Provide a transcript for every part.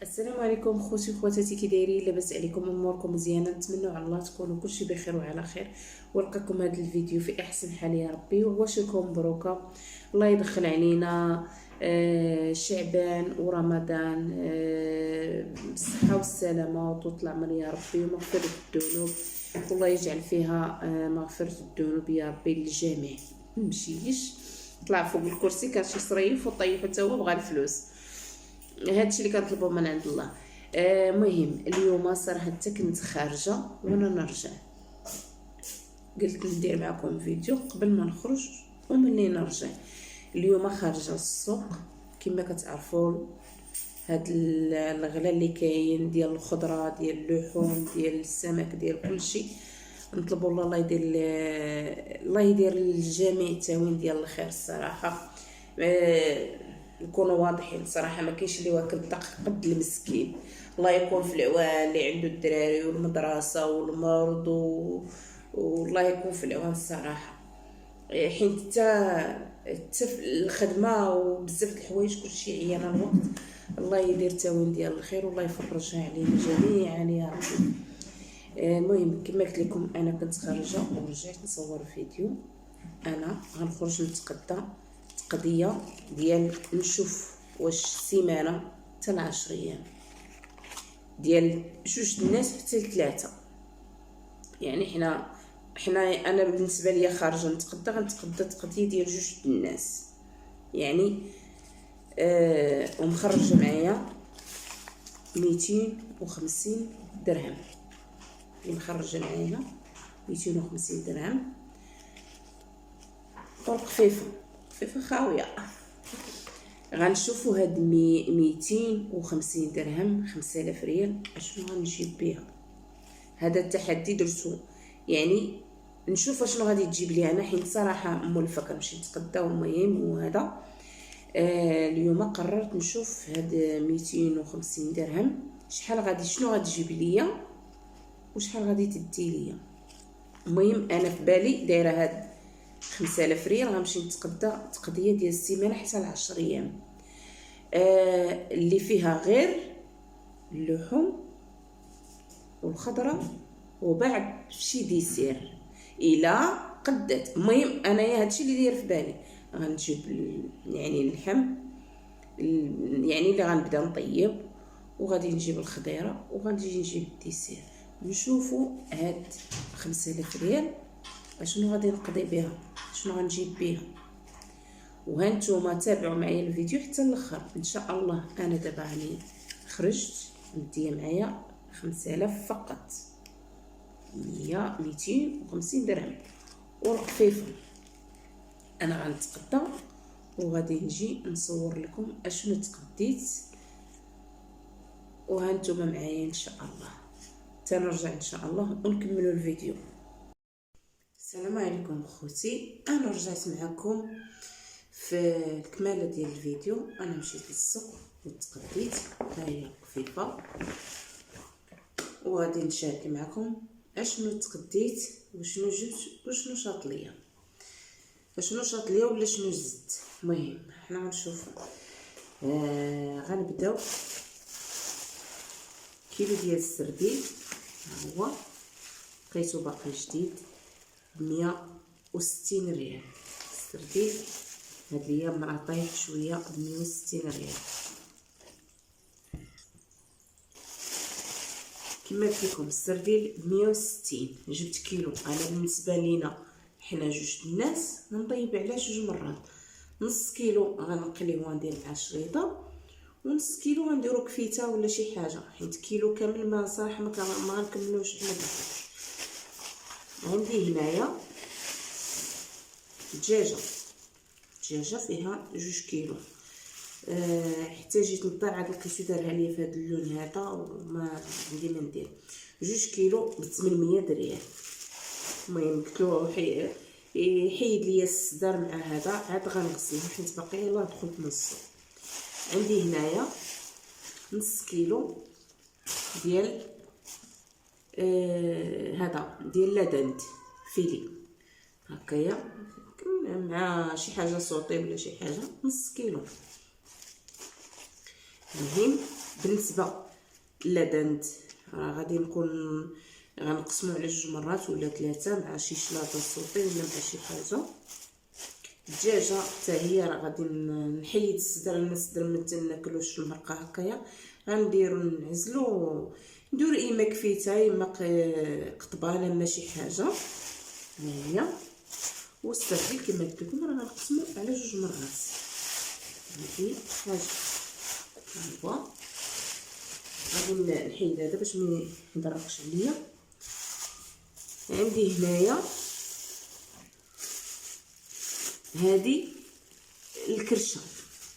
السلام عليكم خوتي وخواتاتي، كي دايرين؟ لاباس عليكم؟ اموركم مزيانه؟ نتمنوا على الله تكونوا كلشي بخير وعلى خير، ولقاكم هذا الفيديو في احسن حال يا ربي. وبشركم مبروكه، الله يدخل علينا شعبان ورمضان بالصحه والسلامه وطول العمر يا ربي، ومغفره الذنوب، والله يجعل فيها مغفره الذنوب يا ربي للجميع. ممشيش طلع فوق الكرسي كان شي صريف وطيب حتى هو بغى الفلوس. هادشي اللي كنطلبو من عند الله. مهم اليوم صراحه حتى كنت خارجه وانا نرجع قلت ندير معكم فيديو قبل ما نخرج ومني نرجع. اليوم خارجه السوق كما كتعرفوا، هاد الغلا اللي كاين ديال الخضره ديال اللحوم ديال السمك ديال كلشي، نطلبوا الله يدير للجميع التاوين ديال الخير الصراحه. نكونوا واضحين صراحه، ما كاينش اللي واكل الدق قد المسكين. الله يكون في العوان اللي عنده الدراري والمدرسه والمرض والله يكون في العوان الصراحه، حيت حتى الخدمه وبزاف د الحوايج كلشي عيانا الوقت. الله يدير التاوين ديال الخير والله يفرجها علينا جميعا يا ربي. المهم كما قلت لكم انا كنت خارجه ورجعت نصور فيديو. انا غنخرج نتقدى قضيه ديال نشوف واش سيمانه حتى 10 ايام ديال جوج الناس حتى 3. يعني حنا انا بالنسبه ليا خارجه غنتقدى تقضيه ديال جوج الناس، يعني ومخرجه معايا 250 درهم. اللي مخرجه معايا 250 درهم فرق خفيفه خاويه. غنشوفوا هاد 250 درهم 5000 ريال اشنو غنجيب بها. هذا التحدي درتو، يعني نشوف شنو غادي تجيب لي انا، حيت صراحه مولفه كنمشي نتقدى المهم. وهذا اليوم قررت نشوف هاد 250 درهم شنو غادي تجيب ليا وشحال غادي تدي ليا. المهم انا في بالي دايره هاد 5000 ريال غنمشي نتقدى تقضيه ديال السيمانه حتى 10 ايام، اللي فيها غير اللحوم والخضره وبعد شي ديسير الى قدت. المهم انايا هادشي اللي داير في بالي، غنجيب يعني اللحم يعني اللي غنبدا نطيب، وغادي نجيب الخضيره وغادي نجيب الديسير. نشوفوا هاد 5000 ريال اشنو غادي نقضي بها، شنو غنجيب بها. وهانتوما تابعوا معايا الفيديو حتى الاخر ان شاء الله. انا دابا راني خرجت مديه معايا 5000 فقط، 250 درهم ورقفيفه. انا غنتقدى وغادي نجي نصور لكم اشنو تقديت، وهانتوما معايا ان شاء الله تنرجع ان شاء الله ونكملوا الفيديو. السلام عليكم خوتي، انا رجعت معكم في الكماله ديال الفيديو. انا مشيت للسوق وتقديت، ها هي خفيفه، وغادي نشارك معكم اشنو تقديت وشنو جبت وشنو شاط ليا ولا شنو زدت. المهم حنا غنشوفوا. غنبداو كيلو ديال السردين، ها هو لقيتو باقي جديد ب 160 ريال. السردين هاد الايام راه طايح شويه ب 160 ريال. كما قلت لكم السردين ب 160. جبت كيلو. انا بالنسبه لينا حنا جوج الناس نطيب على جوج مرات. نص كيلو غنقليوه وندير مع الشريطه، ونص كيلو غنديرو كفيته ولا شي حاجه، حيت كيلو كامل ما صراحه ما غنكملوش حنا بزاف. عندي هنايا دجاجه فيها 2 كيلو. حتى جيت نطلع هاد لقيتو دارها ليا في هاد اللون هذا وما عندي ما ندير. 2 كيلو ب 800 ريال. المهم قلتلو يحيد ليا الصدر مع هذا، عاد غنغسلو حيت باقي يلاه دخلت نصو. عندي هنايا نص كيلو ديال هذا ديال لادند فيلي هكايا، مع شي حاجه صوطي ولا شي حاجه. نص كيلو. المهم بالنسبه للدند راه غادي نكون غنقسمو على 2 مرات ولا 3 مع شي شلاضه صوتي ولا مع شي حاجه. الدجاجه حتى هي راه غادي نحيد الصدر، الصدر ما تناكلوش المرقه هكايا، غنديرو نعزلو نديرو اما كفيته اما قطبانه ماشي حاجه. ها هي والسردين كما قلت لكم راه غنقسمو على 2 مرات. هادي حاجه هو غادي نحيد هذا باش ما يضرقش عليا. عندي هنايا هذه الكرشه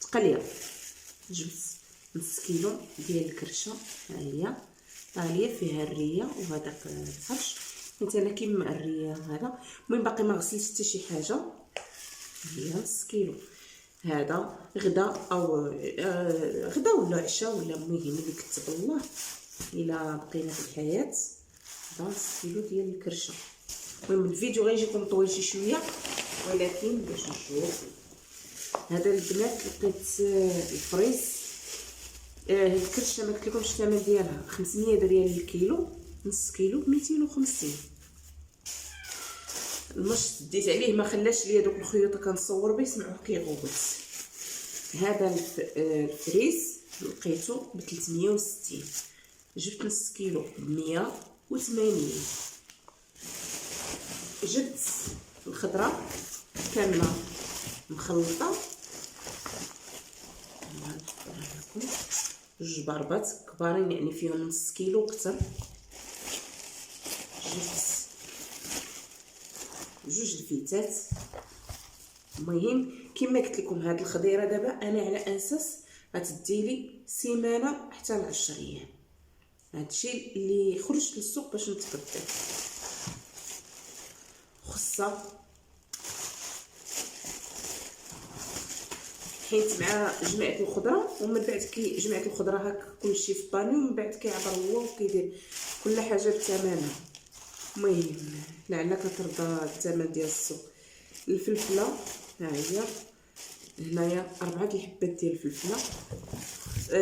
تقليه، جبت نص كيلو ديال الكرشه. ها هي طاليه فيها الريه وهذاك الحرش، حيت انا كيما الريه هذا. المهم باقي ما غسلتش حتى شي حاجه. هي نص كيلو هذا غدا او غدا ولا عشاء ولا المهم اللي كتب الله الا بقينا في الحياه. هذا نص كيلو ديال الكرشه. المهم الفيديو غيجيكم طويل شي شويه ولكن باش نشوف. هذا البنات لقيت الفريز. الكرشه ما قلت لكمش الثمن ديالها 500 ريال الكيلو، نص كيلو ب 250. المشط ديت عليه ما خلاش ليا دوك الخيوط كنصور به سمعوه كيغوت. هذا الفريز لقيته ب 360، جبت نص كيلو ب 180. جبت الخضره كامله مخلطه، نحطها لكم 2 بربات كبارين يعني فيهم نص كيلو كتر. جبت 2 الفيتات. المهم كما قلت لكم هاد الخضيره دابا انا على اساس غتديلي سيمانه حتى ل 10 ايام. هادشي اللي خرجت للسوق باش نتبدل. خصها حيت مع جمعت الخضره ومن بعد كي جمعت الخضره هكا كلشي في بانيو، ومن بعد كيعبر الله وكيدير كل حاجه بثمنها. المهم لعل كترضى الثمن ديال السوق. الفلفله ها هي هنايا 4 الحبات ديال الفلفله.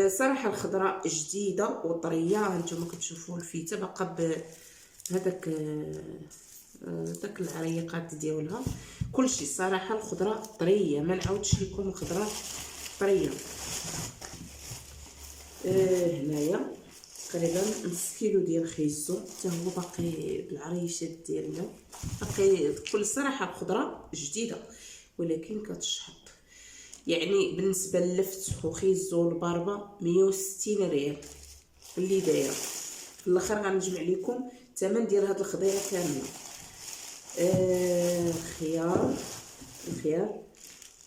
صراحه الخضره جديده وطريه، هانتوما كتشوفوا الفيته باقا بهذاك داك العريقات ديالها كلشي. صراحه الخضره طريه، ما نعاودش لكم الخضره طريه. هنايا تقريبا نص كيلو ديال الخيزو حتى هو باقي بالعريشات ديالنا، باقي بكل صراحه الخضره جديده ولكن كتشحط. يعني بالنسبه للفت وخيزو الباربه 160 ريال اللي دايره. في الاخر غنجمع لكم الثمن ديال هاد الخضيره كامله. الخيار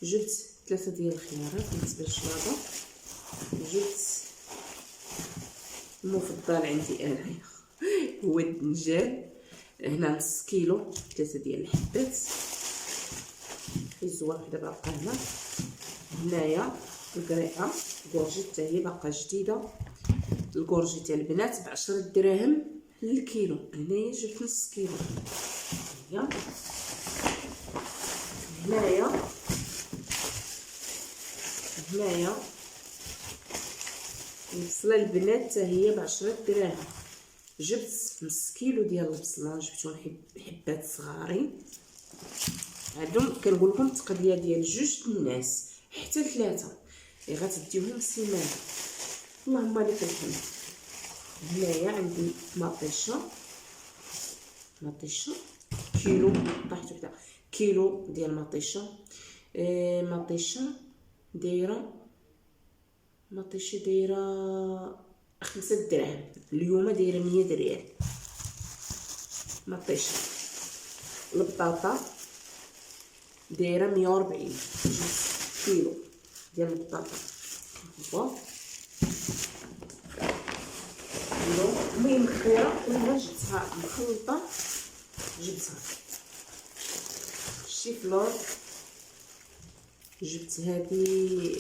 جبت 3 ديال الخيارات بالنسبه للشلاضه. جبت المفضل عندي انايا هو الدنجال، هنا نص كيلو 3 ديال الحبات. خيزو واحده باقا هنايا القريعه كورجي حتى هي باقا جديده. الكورجي تاع البنات ب 10 دراهم للكيلو. هنايا جبت نص كيلو. هنايا البصله البنات حتى هي ب 10 دراهم. جبت نص كيلو ديال البصله، جبتهم حبات صغارين. هادو كنقول لكم التقديه ديال 2 الناس حتى 3 اللي غتديوهم سيمانه. اللهم لك الحمد. هنايا عندي مطيشه كيلو، طاحت وحده كيلو ديال مطيشه. مطيشه دايره 5 دراهم، اليوم دايره 100 ريال مطيشه. البطاطا دايره 140، كيلو ديال البطاطا هو كيلو. المهم الخضيره كلها جبتها مخلطه. جبتها الشيفلور، جبت هذه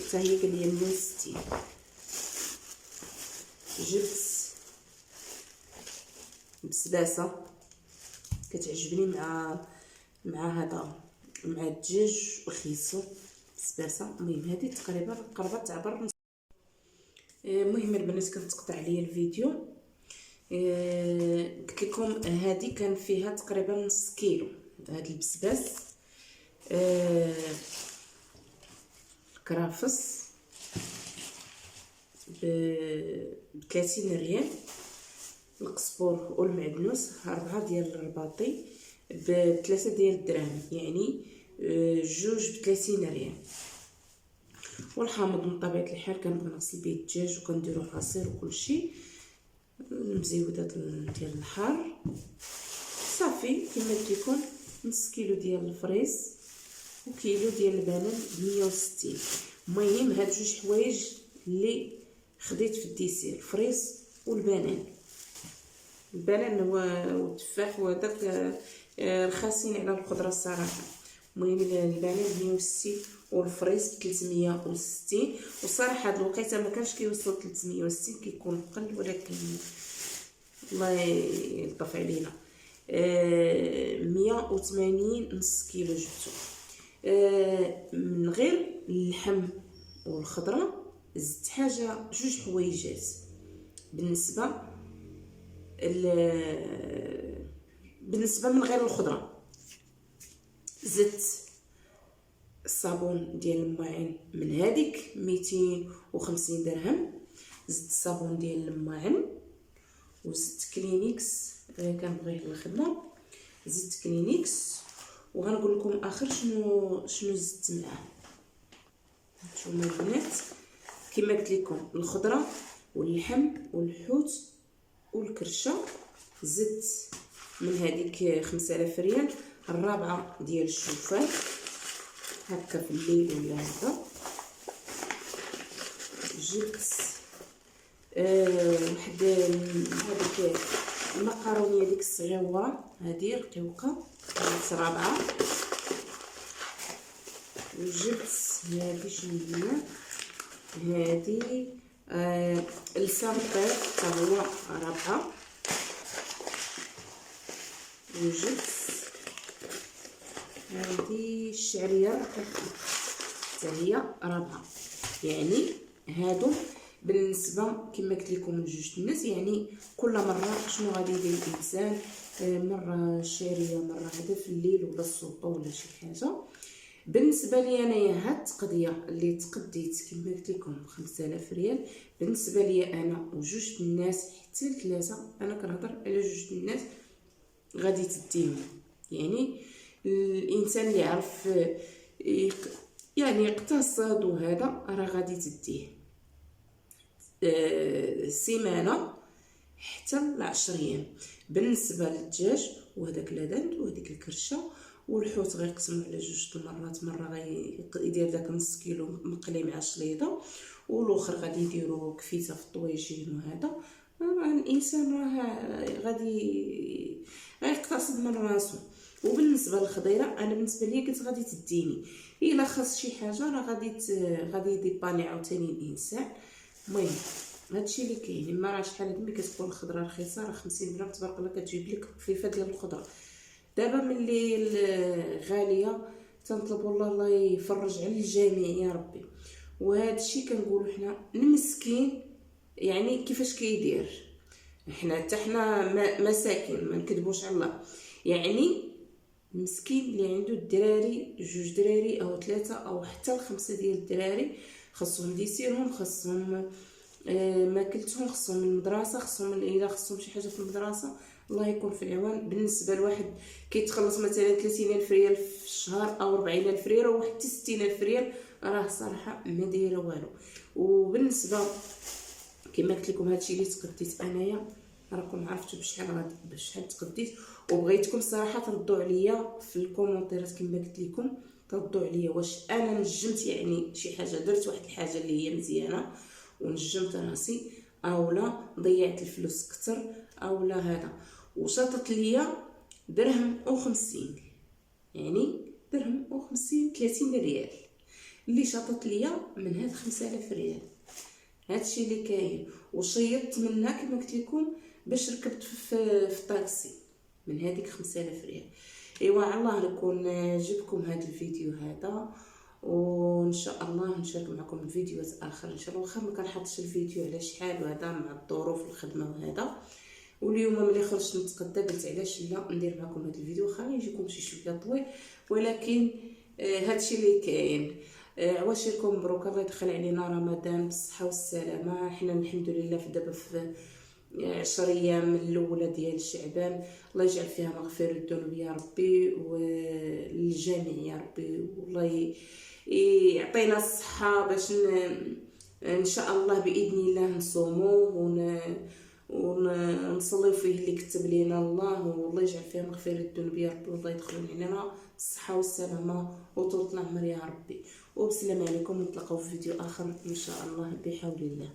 حتى هي قال لي 160. جبت بسباسه كتعجبني مع هذا مع الدجاج والخيزو بسباسه. المهم هذه تقريبا قربت تعبر. المهم البنات كنتقطع عليا الفيديو. قلت لكم هذه كان فيها تقريبا نص كيلو هذا البسباس. الكرافس ب 30 ريال، القزبور والمعدنوس 4 ديال الرباطي ب 3 ديال الدراهم، يعني جوج ب 30 ريال. والحامض من طبيعه الحال كنبغي نغسل به الدجاج وكنديرو عصير وكلشي. المزيودات ديال الحار صافي كما قلت لكم. نص كيلو ديال الفريز وكيلو ديال البنان ب 160. المهم هاد جوج حوايج اللي خديت في الديسير، الفريز والبنان. البنان هو والتفاح وهذاك رخاصين على الخضره الصراحه. المهم البنان ب 160 والفريز ب 360. وصراحه هاد الوقيته ما كانش كيوصل 360، كيكون قل، ولكن الله يلطف علينا. 180 نص كيلو جبتو. من غير اللحم والخضره زدت حاجه جوج حويجات. بالنسبه من غير الخضره زدت الصابون ديال الماعن من هذيك 250 درهم، زدت الصابون ديال الماعن، وزدت كلينيكس كنبغيه للخدمه، زدت كلينيكس. وغنقول لكم اخر شنو زدت معاه. هانتوما البنات كما قلت لكم الخضره واللحم والحوت والكرشه. زدت من هذيك 5000 ريال الرابعه ديال الشوفان هكا في الليل ولا هكا. جبت واحد هذيك المقارونيه ديك الصغيره هذه رقيقه رابعه. وجبت هذه شنو هي هذه لسان طير حتى هو رابعه. وجبت هذه الشعريه حتى هي رابعه. يعني هادو بالنسبه كما قلت لكم لجوج الناس. يعني كل مره شنو غادي يدير الانسان، مره شاريه مره هذا في الليل ولا السوطه ولا شي حاجه. بالنسبه لي انايا هاد التقضيه اللي تقديت كما قلت لكم 5000 ريال، بالنسبه لي انا وجوج الناس حتى لثلاثه، انا كنهضر على جوج الناس غادي تديهم. يعني الانسان اللي عارف يعني يقتصد وهذا راه غادي تديه سيمانه حتى ل10 ايام. بالنسبه للدجاج وهذاك لادند وهذيك الكرشه والحوت غيقسموا على جوج المرات، مره غيدير داك نص كيلو مقلي مع شليضه، والاخر غادي يديروا كفيته في الطويجين. وهذا الانسان راه غادي غيقتصد من راسو. وبالنسبه للخضيره انا بالنسبه لي قلت غادي تديني الا خاص شي حاجه راه غادي يديباني عاوتاني الانسان. المهم هادشي اللي كاين. ما راه شحال ملي كتكون الخضره رخيصه راه 50 درهم تبارك الله كتجيب لك خفيفه ديال الخضره. دابا ملي غاليه تنطلب الله يفرج على الجميع يا ربي. وهذا الشيء كنقولوا حنا المسكين يعني كيفاش كيدير. حتى حنا مساكين ما نكذبوش على الله. يعني المسكين اللي عنده الدراري، جوج دراري او ثلاثه او حتى 5 ديال الدراري، خاصهم ديسيرهم، خاصهم ماكلتهم، خاصهم المدرسه، خاصهم الا خاصهم شي حاجه في المدرسه، الله يكون في العوان. بالنسبه لواحد كيتخلص مثلا 30,000 ريال في الشهر او 40,000 ريال او حتى 60,000 ريال، راه صراحه ما دايره والو. وبالنسبه كما قلت لكم هادشي اللي تقديت انايا، راكم عرفتوا بشحال تقديت. وبغيتكم صراحه تردوا عليا في الكومونتيرات كما قلت لكم، تردوا عليا واش انا نجمت يعني شي حاجه، درت واحد الحاجه اللي هي مزيانه ونجمت راسي، او لا ضيعت الفلوس كتر، او لا هذا. وشاطت ليا درهم و50، يعني درهم و50 30 ريال اللي شاطت ليا من هاد 5000 ريال. هادشي اللي كاين. وشيطت منها كما قلت لكم باش ركبت في الطاكسي من هذيك 5000 ريال. ايوا على الله نكون جبكم هذا الفيديو هذا، وان شاء الله نشارك معكم الفيديوهات اخر ان شاء الله، واخا ما كنحطش الفيديو على شحال وهذا مع الظروف الخدمه وهذا. واليوم ملي خرجت نتغدى قلت علاش لا ندير معكم هذا الفيديو، واخا يجيكم شي شويه طويل ولكن هادشي اللي كاين. عواشركم مبروك، الله يدخل علينا رمضان بالصحه والسلامه. حنا الحمد لله في دابا في 10 ايام الاولى ديال شعبان، الله يجعل فيها مغفرة الذنوب يا ربي وللجميع يا ربي، والله يعطينا الصحه باش ان شاء الله باذن الله نصوموا ونصلي فيه اللي كتب لنا الله، والله يجعل فيها مغفرة الذنوب يا ربي، والله يدخل علينا الصحه والسلامه وطول العمر يا ربي. وبسلام عليكم، نتلاقاو في فيديو اخر ان شاء الله بحول الله.